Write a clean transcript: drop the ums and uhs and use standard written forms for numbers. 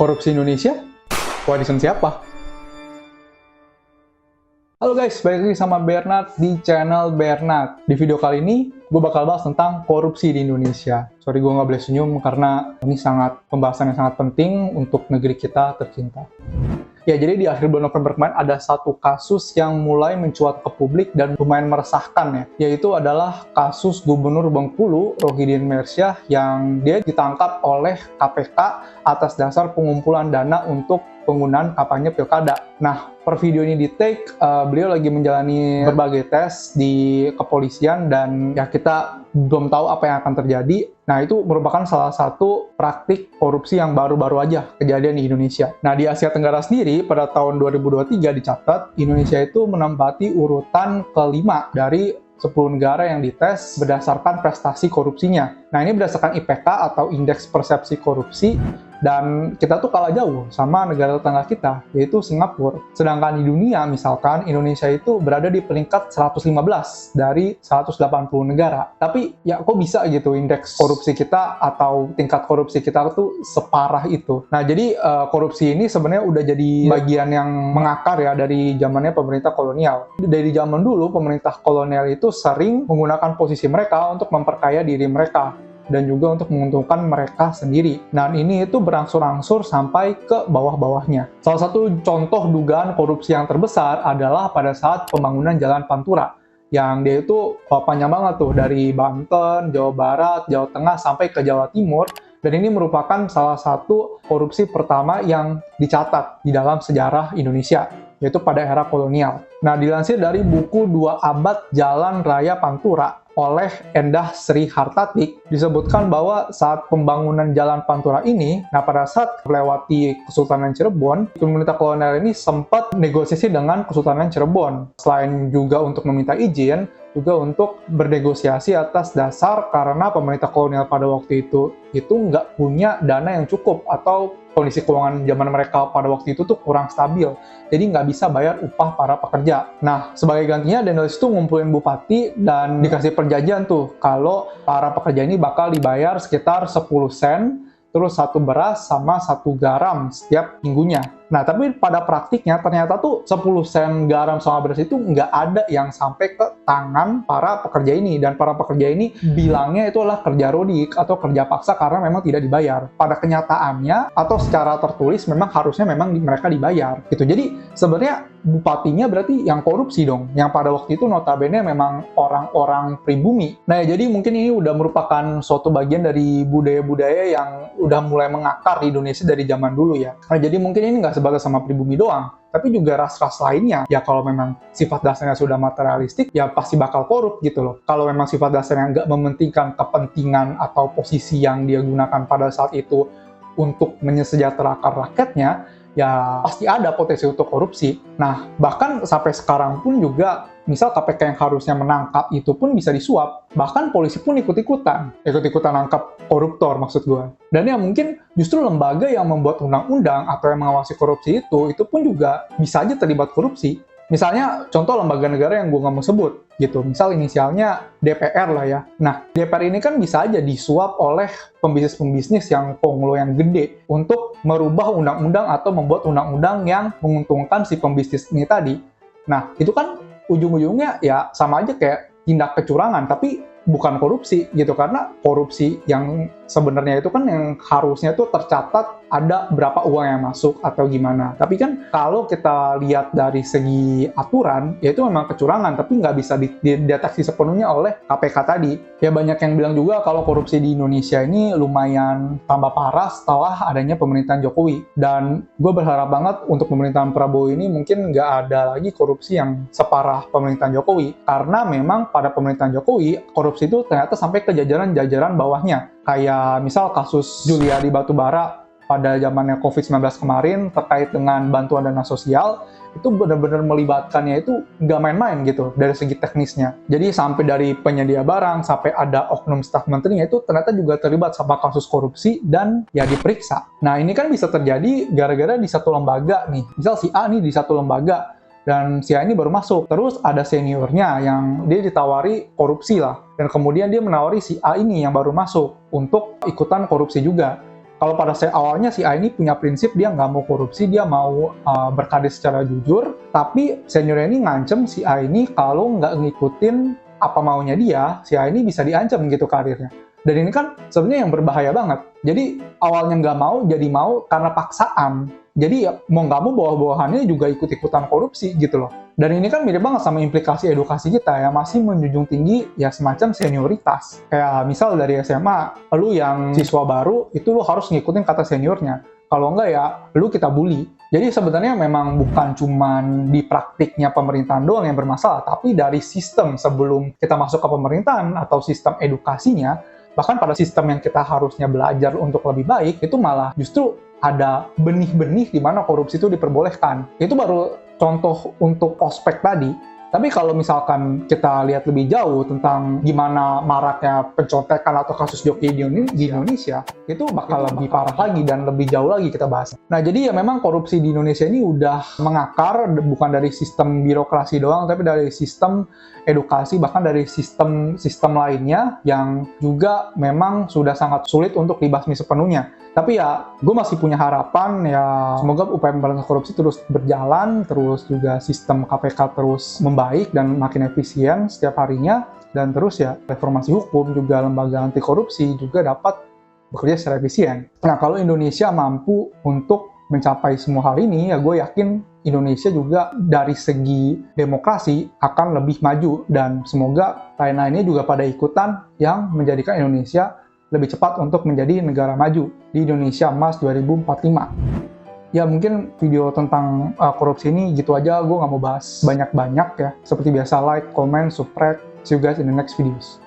Korupsi Indonesia? Warisan siapa? Halo guys, balik lagi sama Bernard di channel Bernard. Di video kali ini, gue bakal bahas tentang korupsi di Indonesia. Sorry gue nggak boleh senyum karena ini pembahasan yang sangat penting untuk negeri kita tercinta. Ya, jadi di akhir bulan November kemarin ada satu kasus yang mulai mencuat ke publik dan lumayan meresahkan ya, yaitu adalah kasus Gubernur Bengkulu, Rohidin Mersyah, yang dia ditangkap oleh KPK atas dasar pengumpulan dana untuk penggunaan kampanye pilkada. Nah, per video ini di-take, beliau lagi menjalani berbagai tes di kepolisian dan ya kita belum tahu apa yang akan terjadi. Nah, itu merupakan salah satu praktik korupsi yang baru-baru aja kejadian di Indonesia. Nah, di Asia Tenggara sendiri, pada tahun 2023 dicatat, Indonesia itu menempati urutan kelima dari 10 negara yang dites berdasarkan prestasi korupsinya. Nah, ini berdasarkan IPK atau Indeks Persepsi Korupsi, dan kita tuh kalah jauh sama negara tetangga kita, yaitu Singapura. Sedangkan di dunia, misalkan, Indonesia itu berada di peringkat 115 dari 180 negara. Tapi, ya kok bisa gitu indeks korupsi kita atau tingkat korupsi kita tuh separah itu. Nah, jadi korupsi ini sebenarnya udah jadi bagian yang mengakar ya dari zamannya pemerintah kolonial. Dari zaman dulu, pemerintah kolonial itu sering menggunakan posisi mereka untuk memperkaya diri mereka dan juga untuk menguntungkan mereka sendiri. Nah, ini itu berangsur-angsur sampai ke bawah-bawahnya. Salah satu contoh dugaan korupsi yang terbesar adalah pada saat pembangunan Jalan Pantura, yang dia itu panjang banget tuh, dari Banten, Jawa Barat, Jawa Tengah, sampai ke Jawa Timur, dan ini merupakan salah satu korupsi pertama yang dicatat di dalam sejarah Indonesia, yaitu pada era kolonial. Nah, dilansir dari buku 2 Abad Jalan Raya Pantura oleh Endah Sri Hartatik, disebutkan bahwa saat pembangunan Jalan Pantura ini, nah pada saat melewati Kesultanan Cirebon, pemerintah kolonial ini sempat negosiasi dengan Kesultanan Cirebon. Selain juga untuk meminta izin, juga untuk bernegosiasi atas dasar karena pemerintah kolonial pada waktu itu nggak punya dana yang cukup, atau kondisi keuangan zaman mereka pada waktu itu tuh kurang stabil, jadi nggak bisa bayar upah para pekerja. Nah, sebagai gantinya Daniels itu ngumpulin bupati dan dikasih perjanjian tuh kalau para pekerja ini bakal dibayar sekitar 10 sen, terus 1 beras sama 1 garam setiap minggunya. Nah, tapi pada praktiknya ternyata tuh 10 sen garam sama beras itu nggak ada yang sampai ke tangan para pekerja ini. Dan para pekerja ini bilangnya itu adalah kerja rodik atau kerja paksa karena memang tidak dibayar. Pada kenyataannya atau secara tertulis memang harusnya mereka dibayar gitu. Jadi sebenarnya bupatinya berarti yang korupsi dong, yang pada waktu itu notabene memang orang-orang pribumi. Nah, ya, jadi mungkin ini udah merupakan suatu bagian dari budaya-budaya yang udah mulai mengakar di Indonesia dari zaman dulu ya. Nah, jadi mungkin ini nggak sebatas sama pribumi doang, tapi juga ras-ras lainnya. Ya kalau memang sifat dasarnya sudah materialistik, ya pasti bakal korup gitu loh. Kalau memang sifat dasarnya nggak mementingkan kepentingan atau posisi yang dia gunakan pada saat itu untuk mensejahterakan rakyatnya, ya pasti ada potensi untuk korupsi. Nah, bahkan sampai sekarang pun juga, misal KPK yang harusnya menangkap itu pun bisa disuap. Bahkan polisi pun ikut-ikutan nangkap koruptor maksud gue. Dan ya mungkin justru lembaga yang membuat undang-undang atau yang mengawasi korupsi itu pun juga bisa aja terlibat korupsi. Misalnya contoh lembaga negara yang gue nggak mau sebut gitu, misal inisialnya DPR lah ya. Nah, DPR ini kan bisa aja disuap oleh pembisnis-pembisnis yang konglo yang gede untuk merubah undang-undang atau membuat undang-undang yang menguntungkan si pembisnis ini tadi. Nah, itu kan ujung-ujungnya ya sama aja kayak tindak kecurangan, tapi bukan korupsi gitu, karena korupsi yang sebenarnya itu kan yang harusnya tuh tercatat ada berapa uang yang masuk atau gimana. Tapi kan kalau kita lihat dari segi aturan, ya itu memang kecurangan, tapi nggak bisa dideteksi sepenuhnya oleh KPK tadi. Ya banyak yang bilang juga kalau korupsi di Indonesia ini lumayan tambah parah setelah adanya pemerintahan Jokowi. Dan gue berharap banget untuk pemerintahan Prabowo ini mungkin nggak ada lagi korupsi yang separah pemerintahan Jokowi. Karena memang pada pemerintahan Jokowi, korupsi itu ternyata sampai ke jajaran-jajaran bawahnya. Kayak misal kasus Juliari Batubara pada zamannya COVID-19 kemarin terkait dengan bantuan dana sosial, itu benar-benar melibatkannya itu nggak main-main gitu dari segi teknisnya. Jadi sampai dari penyedia barang, sampai ada oknum staf menterinya itu ternyata juga terlibat sama kasus korupsi dan ya diperiksa. Nah, ini kan bisa terjadi gara-gara di satu lembaga nih. Misal si A nih di satu lembaga, dan si A ini baru masuk. Terus ada seniornya yang dia ditawari korupsi lah. Dan kemudian dia menawari si A ini yang baru masuk untuk ikutan korupsi juga. Kalau pada awalnya si A ini punya prinsip dia nggak mau korupsi, dia mau berkarir secara jujur, tapi seniornya ini ngancem si A ini kalau nggak ngikutin apa maunya dia, si A ini bisa diancam gitu karirnya. Dan ini kan sebenarnya yang berbahaya banget. Jadi awalnya nggak mau, jadi mau karena paksaan. Jadi ya, mau nggak mau bawah-bawahannya juga ikut-ikutan korupsi gitu loh. Dan ini kan mirip banget sama implikasi edukasi kita ya, masih menjunjung tinggi ya semacam senioritas. Kayak misal dari SMA, lu yang siswa baru, itu lu harus ngikutin kata seniornya. Kalau enggak ya, lu kita bully. Jadi sebenarnya memang bukan cuman di praktiknya pemerintahan doang yang bermasalah, tapi dari sistem sebelum kita masuk ke pemerintahan atau sistem edukasinya, bahkan pada sistem yang kita harusnya belajar untuk lebih baik, itu malah justru ada benih-benih di mana korupsi itu diperbolehkan. Itu baru contoh untuk ospek tadi. Tapi kalau misalkan kita lihat lebih jauh tentang gimana maraknya pencontekan atau kasus joki di Indonesia, itu bakal lebih parah lagi dan lebih jauh lagi kita bahas. Nah, jadi ya memang korupsi di Indonesia ini udah mengakar, bukan dari sistem birokrasi doang, tapi dari sistem edukasi, bahkan dari sistem lainnya yang juga memang sudah sangat sulit untuk dibasmi sepenuhnya. Tapi ya, gue masih punya harapan ya, semoga upaya pemberantasan korupsi terus berjalan, terus juga sistem KPK terus membaik dan makin efisien setiap harinya, dan terus ya reformasi hukum juga lembaga anti korupsi juga dapat bekerja secara efisien. Nah, kalau Indonesia mampu untuk mencapai semua hal ini, ya gue yakin Indonesia juga dari segi demokrasi akan lebih maju, dan semoga lain-lainnya juga pada ikutan yang menjadikan Indonesia lebih cepat untuk menjadi negara maju di Indonesia Emas 2045. Ya mungkin video tentang korupsi ini gitu aja, gue nggak mau bahas banyak-banyak ya. Seperti biasa, like, comment, subscribe. See you guys in the next videos.